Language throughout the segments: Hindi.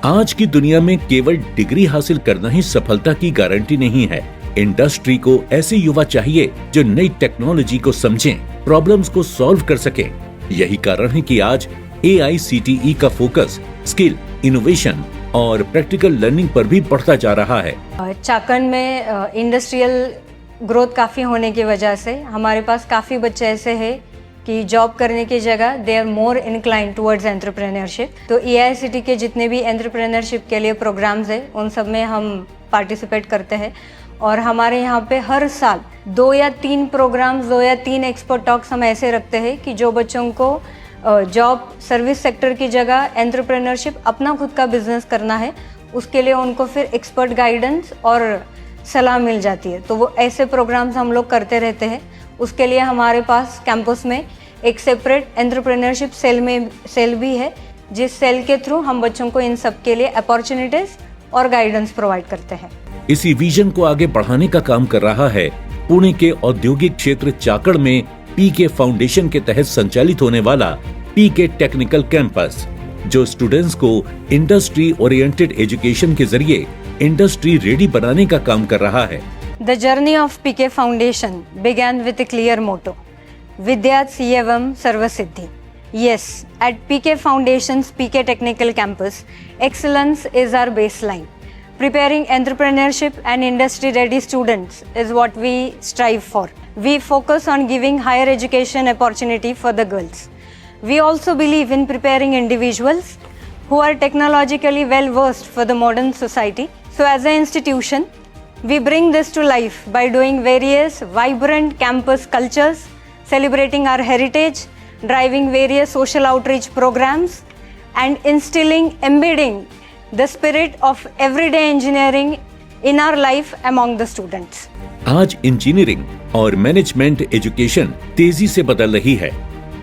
आज की दुनिया में केवल डिग्री हासिल करना ही सफलता की गारंटी नहीं है। इंडस्ट्री को ऐसे युवा चाहिए जो नई टेक्नोलॉजी को समझें, प्रॉब्लम्स को सॉल्व कर सकें। यही कारण है कि आज AICTE का फोकस स्किल, इनोवेशन और प्रैक्टिकल लर्निंग पर भी बढ़ता जा रहा है। चाकण में इंडस्ट्रियल ग्रोथ काफ़ी होने की वजह से हमारे पास काफ़ी बच्चे ऐसे हैं कि जॉब करने की जगह they are more inclined towards entrepreneurship. तो AICTE के जितने भी एंटरप्रेन्योरशिप के लिए प्रोग्राम्स हैं उन सब में हम पार्टिसिपेट करते हैं और हमारे यहाँ पे हर साल 2 या 3 प्रोग्राम्स, 2 या 3 एक्सपर्ट टॉक्स हम ऐसे रखते हैं कि जो बच्चों को जॉब सर्विस सेक्टर की जगह एंटरप्रेन्योरशिप अपना खुद का बिजनेस करना है, उसके लिए उनको फिर एक्सपर्ट गाइडेंस और सलाह मिल जाती है। तो वो ऐसे प्रोग्राम्स हम लोग करते रहते हैं। उसके लिए हमारे पास कैंपस में एक सेपरेट एंटरप्रेन्योरशिप सेल भी है, जिस सेल के थ्रू हम बच्चों को इन सब के लिए अपॉर्चुनिटीज और गाइडेंस प्रोवाइड करते हैं। इसी विजन को आगे बढ़ाने का काम कर रहा है पुणे के औद्योगिक क्षेत्र चाकड़ में PK फाउंडेशन के तहत संचालित होने वाला PK टेक्निकल कैंपस, जो स्टूडेंट्स को इंडस्ट्री ओरिएंटेड एजुकेशन के जरिए इंडस्ट्री रेडी बनाने का काम कर रहा है। The journey of PK Foundation began with a clear motto, Vidyat Siyavam Sarvasiddhi. Yes, at PK Foundation's PK Technical Campus, excellence is our baseline. Preparing entrepreneurship and industry-ready students is what we strive for. We focus on giving higher education opportunity for the girls. We also believe in preparing individuals who are technologically well-versed for the modern society. So as an institution, we bring this to life by doing various vibrant campus cultures, celebrating our heritage, driving various social outreach programs, and embedding the spirit of everyday engineering in our life among the students. आज इंजीनियरिंग और मैनेजमेंट एजुकेशन तेजी से बदल रही है।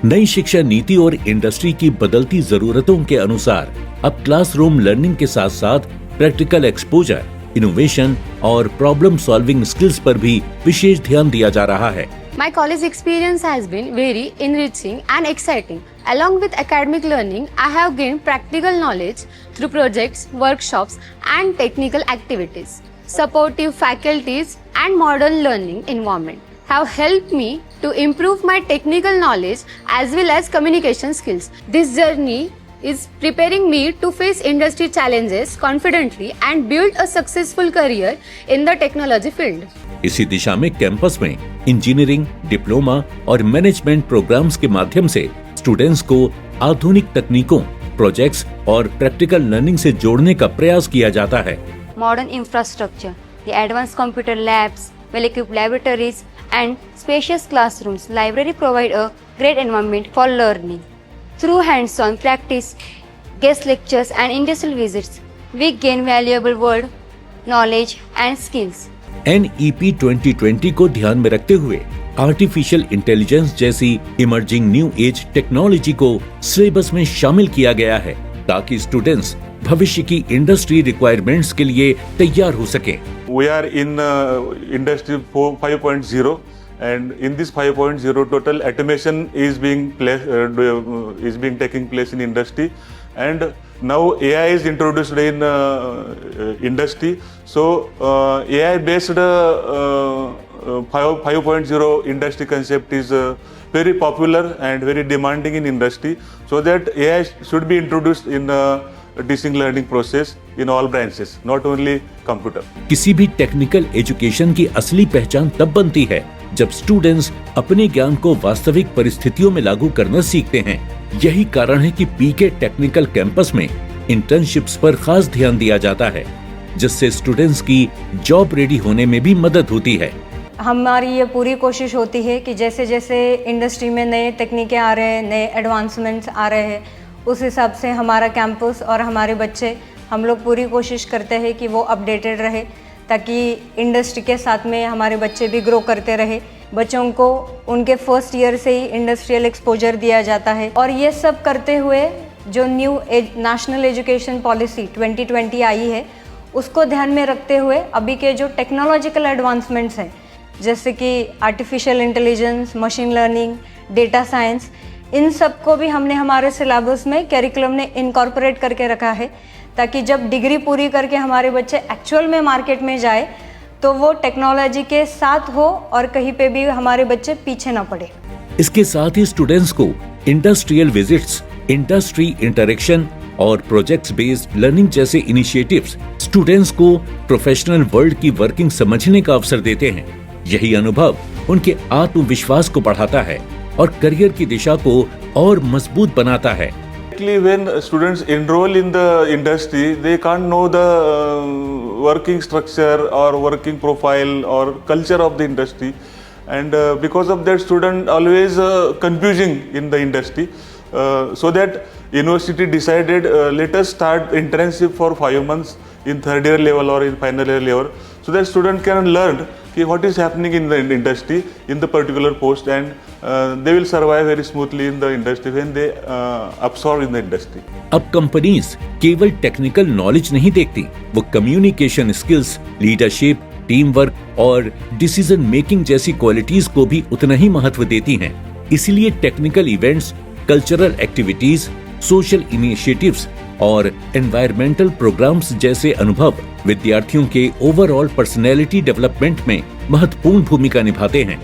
नई शिक्षा नीति और इंडस्ट्री की बदलती जरूरतों के अनुसार अब क्लासरूम लर्निंग के साथ साथ प्रैक्टिकल एक्सपोजर, इनोवेशन और प्रॉब्लम सॉल्विंग स्किल्स पर भी विशेष ध्यान दिया जा रहा है। My college experience has been very enriching and exciting. Along with academic learning, I have gained practical knowledge through projects, workshops, and technical activities. Supportive faculties and modern learning environment have helped me to improve my technical knowledge as well as communication skills. This journey is preparing me to face industry challenges confidently and build a successful career in the technology field. इसी दिशा में कैंपस में इंजीनियरिंग, डिप्लोमा और मैनेजमेंट प्रोग्राम्स के माध्यम से स्टूडेंट्स को आधुनिक तकनीकों, प्रोजेक्ट्स और प्रैक्टिकल लर्निंग से जोड़ने का प्रयास किया जाता है। Modern infrastructure, the advanced computer labs, well-equipped laboratories and spacious classrooms, library provide a great environment for learning. Through hands-on practice, guest lectures and industrial visits, we gain valuable world knowledge and skills. NEP 2020 को ध्यान में रखते हुए आर्टिफिशियल इंटेलिजेंस जैसी इमर्जिंग न्यू एज टेक्नोलॉजी को सिलेबस में शामिल किया गया है ताकि स्टूडेंट्स भविष्य की इंडस्ट्री रिक्वायरमेंट्स के लिए तैयार हो सकें। We are in industry 5.0 and in this 5.0 total automation is being taking place in industry, and now AI is introduced in industry. So AI based 5.0 industry concept is very popular and very demanding in industry, so that AI should be introduced in teaching learning process in all branches, not only computer. किसी भी टेक्निकल एजुकेशन की असली पहचान तब बनती है जब स्टूडेंट्स अपने ज्ञान को वास्तविक परिस्थितियों में लागू करना सीखते हैं। यही कारण है कि PK टेक्निकल कैंपस में इंटर्नशिप्स पर खास ध्यान दिया जाता है, जिससे स्टूडेंट्स की जॉब रेडी होने में भी मदद होती है। हमारी ये पूरी कोशिश होती है कि जैसे जैसे इंडस्ट्री में नए तकनीकें आ रहे हैं, नए एडवांसमेंट्स आ रहे हैं, उस हिसाब से हमारा कैंपस और हमारे बच्चे, हम लोग पूरी कोशिश करते हैं कि वो अपडेटेड रहे ताकि इंडस्ट्री के साथ में हमारे बच्चे भी ग्रो करते रहे। बच्चों को उनके फर्स्ट ईयर से ही इंडस्ट्रियल एक्सपोजर दिया जाता है और ये सब करते हुए जो न्यू नेशनल एजुकेशन पॉलिसी 2020 आई है उसको ध्यान में रखते हुए अभी के जो टेक्नोलॉजिकल एडवांसमेंट्स हैं जैसे कि artificial intelligence, machine learning, data science, इन सब को भी हमने हमारे सिलेबस में करिकुलम ने इनकॉर्पोरेट करके रखा है ताकि जब डिग्री पूरी करके हमारे बच्चे एक्चुअल में मार्केट में जाए तो वो टेक्नोलॉजी के साथ हो और कहीं पे भी हमारे बच्चे पीछे ना पड़े। इसके साथ ही स्टूडेंट्स को इंडस्ट्रियल विजिट्स, इंडस्ट्री इंटरेक्शन और प्रोजेक्ट्स बेस्ड लर्निंग जैसे इनिशिएटिव्स स्टूडेंट्स को प्रोफेशनल वर्ल्ड की वर्किंग समझने का अवसर देते हैं। यही अनुभव उनके आत्मविश्वास को बढ़ाता है और करियर की दिशा को और मजबूत बनाता है। When students enroll in the industry, they can't know the working structure or working profile or culture of the industry, and because of that, student always confusing in the industry. So that university decided let us start internship for 5 months in third year level or in final year level, so that student can learn what is happening in the industry in the particular post, and they will survive very smoothly in the industry when they absorb in the industry. अब कंपनीज केवल टेक्निकल नॉलेज नहीं देखती, वो communication skills, leadership, team work और डिसीजन मेकिंग जैसी क्वालिटीज को भी उतना ही महत्व देती हैं। इसीलिए technical events, cultural activities, social initiatives और एनवायरमेंटल प्रोग्राम्स जैसे अनुभव विद्यार्थियों के ओवरऑल पर्सनैलिटी डेवलपमेंट में महत्वपूर्ण भूमिका निभाते हैं।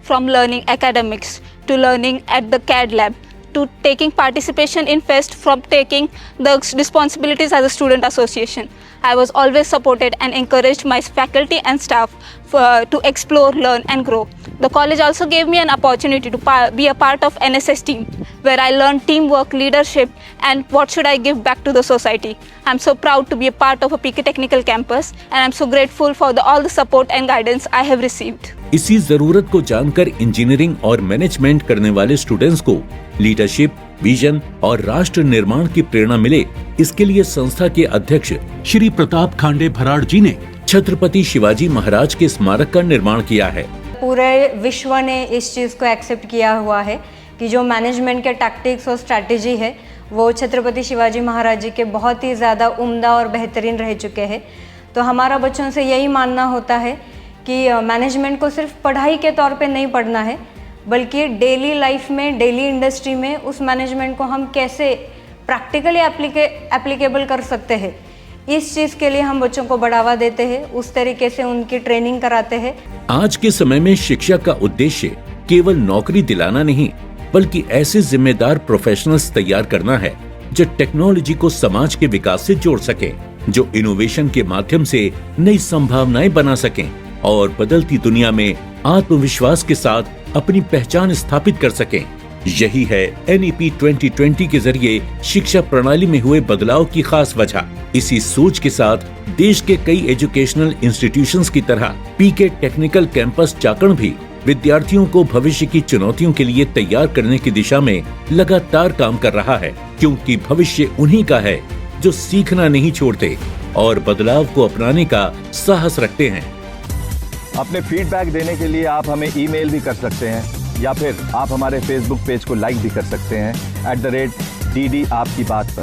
From learning academics to learning at the CAD lab to taking participation in fest, from taking the responsibilities as a student association, I was always supported and encouraged my faculty and staff to explore, learn and grow. The college also gave me an opportunity to be a part of NSS team, where I learned teamwork, leadership and what should I give back to the society. I'm so proud to be a part of a PK Technical campus and I'm so grateful for all the support and guidance I have received. इसी जरूरत को जानकर इंजीनियरिंग और मैनेजमेंट करने वाले स्टूडेंट्स को लीडरशिप, विजन और राष्ट्र निर्माण की प्रेरणा मिले, इसके लिए संस्था के अध्यक्ष श्री प्रताप खांडे भराड़ जी ने छत्रपति शिवाजी महाराज के स्मारक का निर्माण किया है। पूरे विश्व ने इस चीज़ को एक्सेप्ट किया हुआ है कि जो मैनेजमेंट के टैक्टिक्स और स्ट्रैटेजी है वो छत्रपति शिवाजी महाराज जी के बहुत ही ज़्यादा उम्दा और बेहतरीन रह चुके हैं। तो हमारा बच्चों से यही मानना होता है कि मैनेजमेंट को सिर्फ पढ़ाई के तौर पे नहीं पढ़ना है, बल्कि डेली लाइफ में, डेली इंडस्ट्री में उस मैनेजमेंट को हम कैसे प्रैक्टिकली एप्लीकेबल कर सकते हैं, इस चीज़ के लिए हम बच्चों को बढ़ावा देते हैं, उस तरीके से उनकी ट्रेनिंग कराते हैं। आज के समय में शिक्षा का उद्देश्य केवल नौकरी दिलाना नहीं, बल्कि ऐसे जिम्मेदार प्रोफेशनल्स तैयार करना है जो टेक्नोलॉजी को समाज के विकास से जोड़ सके, जो इनोवेशन के माध्यम से नई संभावनाएं बना सकें और बदलती दुनिया में आत्मविश्वास के साथ अपनी पहचान स्थापित कर सकें। यही है NEP 2020 के जरिए शिक्षा प्रणाली में हुए बदलाव की खास वजह। इसी सोच के साथ देश के कई एजुकेशनल इंस्टीट्यूशंस की तरह PK टेक्निकल कैंपस चाकण भी विद्यार्थियों को भविष्य की चुनौतियों के लिए तैयार करने की दिशा में लगातार काम कर रहा है, क्योंकि भविष्य उन्हीं का है जो सीखना नहीं छोड़ते और बदलाव को अपनाने का साहस रखते हैं। अपने फीडबैक देने के लिए आप हमें ईमेल भी कर सकते हैं या फिर आप हमारे फेसबुक पेज को लाइक भी कर सकते हैं @DD आपकी बात पर।